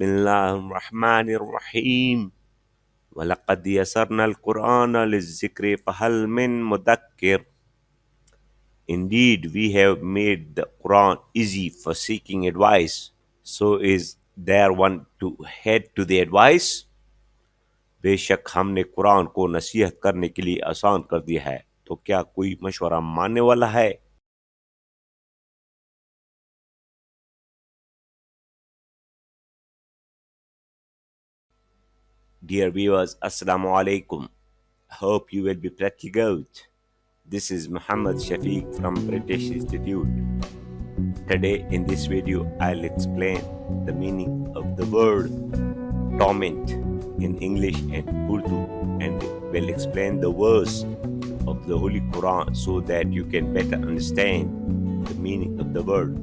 बिस्मिल्लाहिर्रहमानिर्रहीम वलक़द यस्सरनल कुरान लिज़्ज़िक्रि फ़हल मिन मुदक्किर. Indeed, we have made the Quran easy for seeking advice. So is there one to head to the advice? बेशक हमने कुरान को नसीहत करने के लिए आसान कर दिया है, तो क्या कोई मशवरा मानने वाला है? Dear viewers, Assalamu alaikum. Hope you will be pretty good. This is Muhammad Shafiq from British Institute. Today in this video, I'll explain the meaning of the word torment in English and Urdu, and will explain the verse of the Holy Quran so that you can better understand the meaning of the word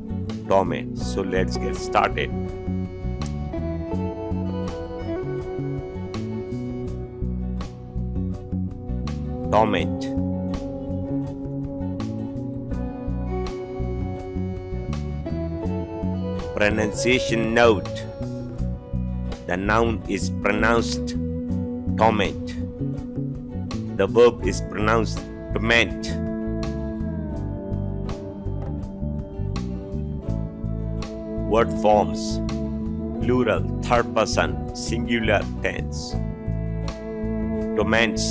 torment. So let's get started. Torment. Pronunciation note. The noun is pronounced torment. The verb is pronounced torment. Word forms: plural, third person, singular tense. Torments,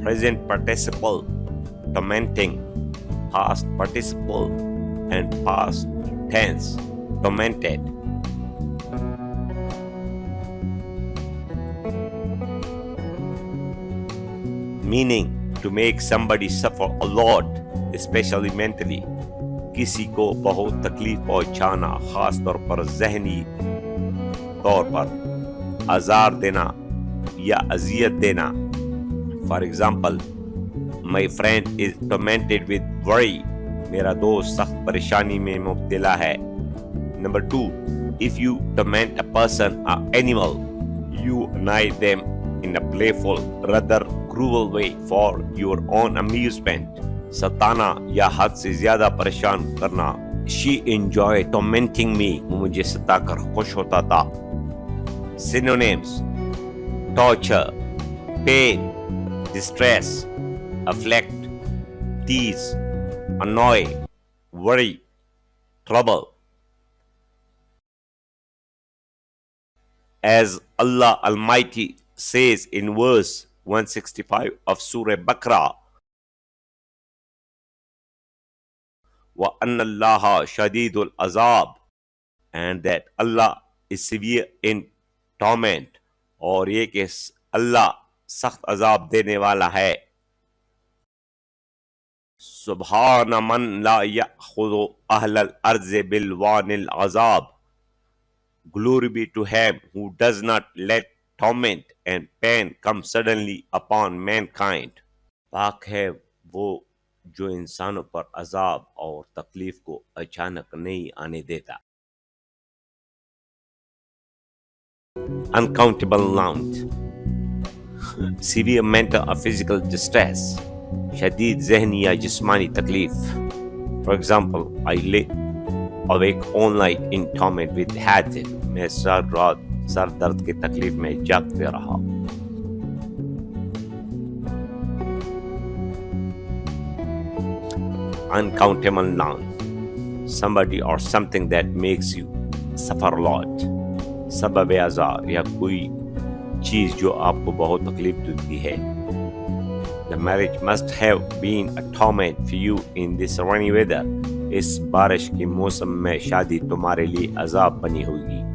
present participle, tormenting, past participle, and past tense, tormented. Meaning, to make somebody suffer a lot, especially mentally. किसी को बहुत तकलीफ पहुंचाना, खास तौर पर ज़हनी तौर पर आज़ार देना या अजियत देना. For example, my friend is tormented with worry. मेरा दोस्त सख्त परेशानी में मुब्तला है. Number 2, if you torment a person or animal, you annoy them in a playful, rather cruel way for your own amusement. सताना या हद से ज्यादा परेशान करना. She enjoyed tormenting me. वो मुझे सताकर खुश होता था. Synonyms: torture, pain, distress, afflict, tease, annoy, worry, trouble. As Allah Almighty says in verse 165 of Surah Baqarah, وَأَنَّ اللَّهَ شَدِيدُ الْعَذَابِ, and that Allah is severe in torment, और ये कि अल्लाह सख्त अजाब देने वाला है. सुब्हान मन ला यअखुज़ु अहलल अर्ज़ बिलवानिल अज़ाब. Glory be to him who does not let torment and pain come suddenly upon mankind. पाक है वो जो इंसानों पर अजाब और तकलीफ को अचानक नहीं आने देता. Uncountable nouns: severe mental or physical distress, शदीद ज़हनी या जिस्मानी तकलीफ. For example, I lay awake all night in torment with headache. मैं सारी रात सर दर्द की तकलीफ में जागते रहा. Uncountable noun: somebody or something that makes you suffer a lot. सबब आज़ार या कोई चीज जो आपको बहुत तकलीफ देती है. The marriage must have been a torment for you in this rainy weather. इस बारिश के मौसम में शादी तुम्हारे लिए अजाब बनी होगी.